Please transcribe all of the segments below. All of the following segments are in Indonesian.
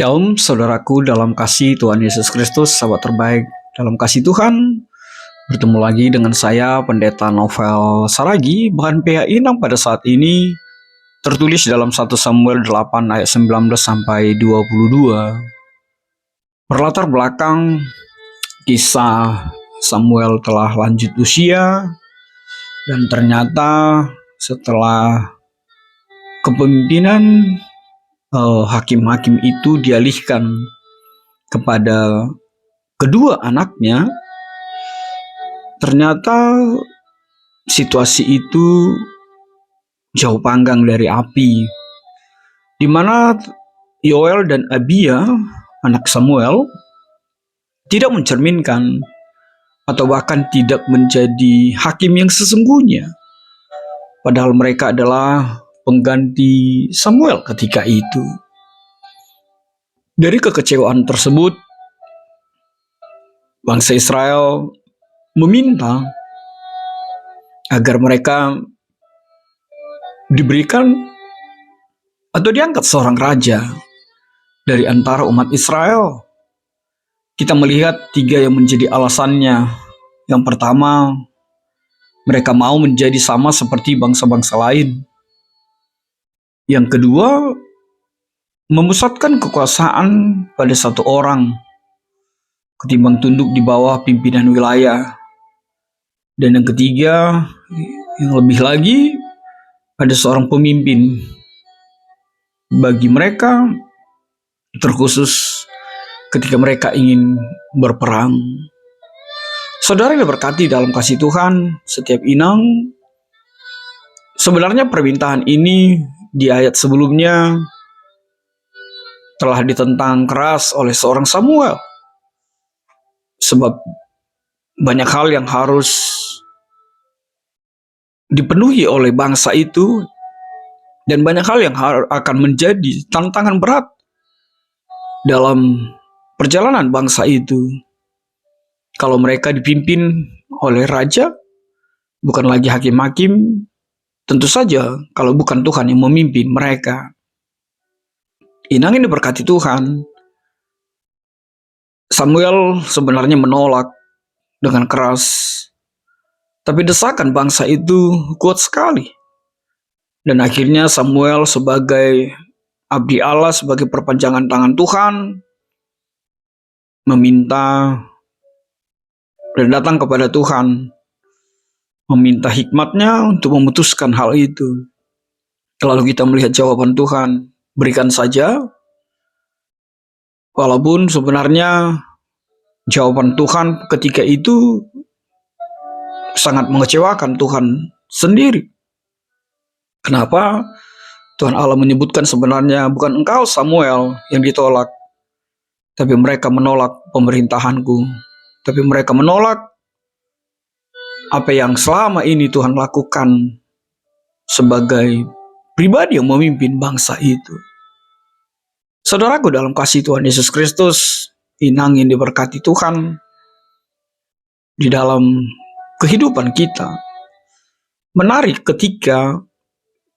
Shalom saudaraku dalam kasih Tuhan Yesus Kristus, sahabat terbaik dalam kasih Tuhan. Bertemu lagi dengan saya Pendeta Novel Saragi, bahan PHI yang pada saat ini tertulis dalam 1 Samuel 8 ayat 19 sampai 22. Berlatar belakang kisah Samuel telah lanjut usia dan ternyata setelah kepemimpinan hakim-hakim itu dialihkan kepada kedua anaknya, ternyata situasi itu jauh panggang dari api, di mana Yoel dan Abia, anak Samuel, tidak mencerminkan atau bahkan tidak menjadi hakim yang sesungguhnya, padahal mereka adalah pengganti Samuel ketika itu. Dari kekecewaan tersebut, bangsa Israel meminta agar mereka diberikan atau diangkat seorang raja dari antara umat Israel. Kita melihat 3 yang menjadi alasannya. Yang pertama, mereka mau menjadi sama seperti bangsa-bangsa lain. Yang kedua, memusatkan kekuasaan pada satu orang ketimbang tunduk di bawah pimpinan wilayah. Dan yang ketiga, yang lebih lagi, ada seorang pemimpin. Bagi mereka, terkhusus ketika mereka ingin berperang. Saudara yang diberkati dalam kasih Tuhan, setiap inang, sebenarnya permintaan ini di ayat sebelumnya telah ditentang keras oleh seorang Samuel. Sebab banyak hal yang harus dipenuhi oleh bangsa itu, dan banyak hal yang akan menjadi tantangan berat dalam perjalanan bangsa itu. Kalau mereka dipimpin oleh raja, bukan lagi hakim-hakim, tentu saja kalau bukan Tuhan yang memimpin mereka. Inang ini diberkati Tuhan, Samuel sebenarnya menolak dengan keras, tapi desakan bangsa itu kuat sekali. Dan akhirnya Samuel sebagai abdi Allah, sebagai perpanjangan tangan Tuhan, meminta dan datang kepada Tuhan, meminta hikmatnya untuk memutuskan hal itu. Lalu kita melihat jawaban Tuhan, berikan saja. Walaupun sebenarnya jawaban Tuhan ketika itu sangat mengecewakan Tuhan sendiri. Kenapa? Tuhan Allah menyebutkan sebenarnya bukan engkau Samuel yang ditolak, tapi mereka menolak pemerintahanku. Tapi mereka menolak apa yang selama ini Tuhan lakukan sebagai pribadi yang memimpin bangsa itu. Saudaraku dalam kasih Tuhan Yesus Kristus, inang yang diberkati Tuhan, di dalam kehidupan kita, menarik ketika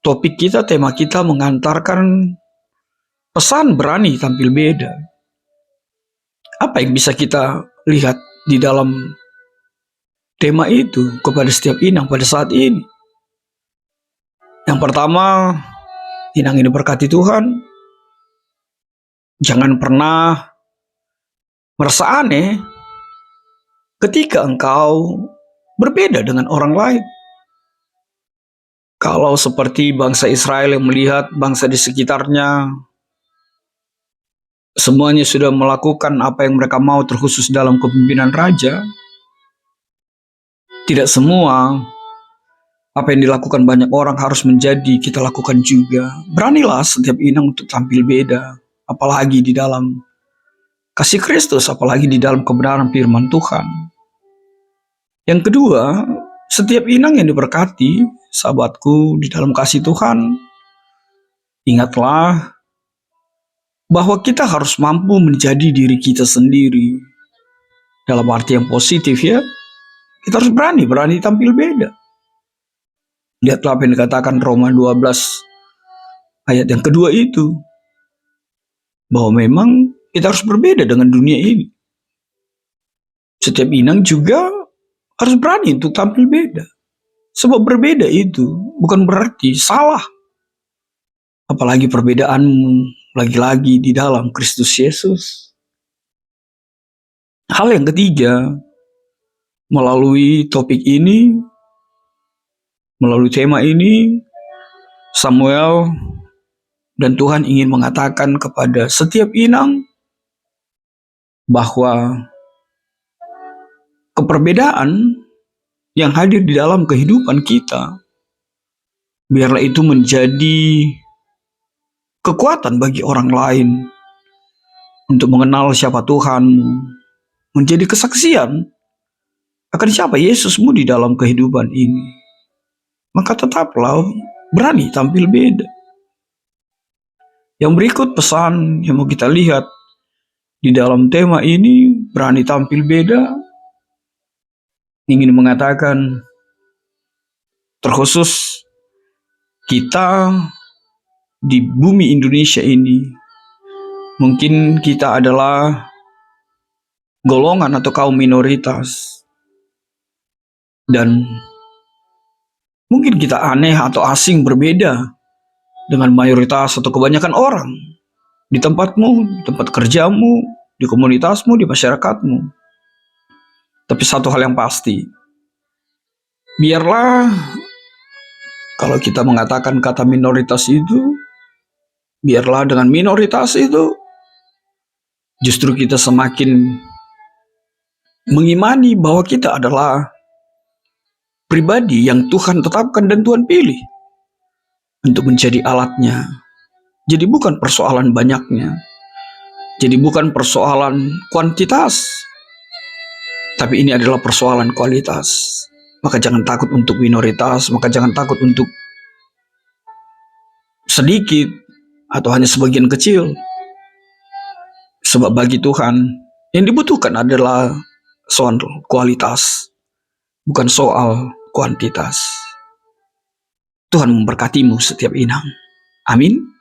topik kita, tema kita mengantarkan pesan berani tampil beda. Apa yang bisa kita lihat di dalam tema itu kepada setiap inang pada saat ini? Yang pertama, inang ini berkati Tuhan, jangan pernah merasa aneh ketika engkau berbeda dengan orang lain. Kalau seperti bangsa Israel yang melihat bangsa di sekitarnya semuanya sudah melakukan apa yang mereka mau, terkhusus dalam kepemimpinan raja, tidak semua apa yang dilakukan banyak orang harus menjadi kita lakukan juga. Beranilah setiap inang untuk tampil beda, apalagi di dalam kasih Kristus, apalagi di dalam kebenaran firman Tuhan. Yang kedua, setiap inang yang diberkati, sahabatku di dalam kasih Tuhan, ingatlah bahwa kita harus mampu menjadi diri kita sendiri. Dalam arti yang positif ya, kita harus berani tampil beda. Lihatlah apa yang dikatakan Roma 12 ayat yang kedua itu. bahwa memang kita harus berbeda dengan dunia ini. Setiap inang juga harus berani untuk tampil beda. Sebab berbeda itu bukan berarti salah. Apalagi perbedaanmu lagi-lagi di dalam Kristus Yesus. Hal yang ketiga, melalui topik ini, melalui tema ini, Samuel dan Tuhan ingin mengatakan kepada setiap inang bahwa keperbedaan yang hadir di dalam kehidupan kita, biarlah itu menjadi kekuatan bagi orang lain untuk mengenal siapa Tuhanmu, menjadi kesaksian akan siapa Yesusmu di dalam kehidupan ini. Maka tetaplah berani tampil beda. Yang berikut pesan yang mau kita lihat di dalam tema ini, berani tampil beda, ingin mengatakan terkhusus kita di bumi Indonesia ini, mungkin kita adalah golongan atau kaum minoritas, dan mungkin kita aneh atau asing, berbeda dengan mayoritas atau kebanyakan orang di tempatmu, di tempat kerjamu, di komunitasmu, di masyarakatmu. Tapi satu hal yang pasti, biarlah kalau kita mengatakan kata minoritas itu, biarlah dengan minoritas itu justru kita semakin mengimani bahwa kita adalah pribadi yang Tuhan tetapkan dan Tuhan pilih untuk menjadi alatnya. Jadi bukan persoalan banyaknya, jadi bukan persoalan kuantitas, tapi ini adalah persoalan kualitas. Maka jangan takut untuk minoritas, maka jangan takut untuk sedikit atau hanya sebagian kecil. Sebab bagi Tuhan yang dibutuhkan adalah soal kualitas, bukan soal kuantitas. Tuhan memberkatimu setiap inang. Amin.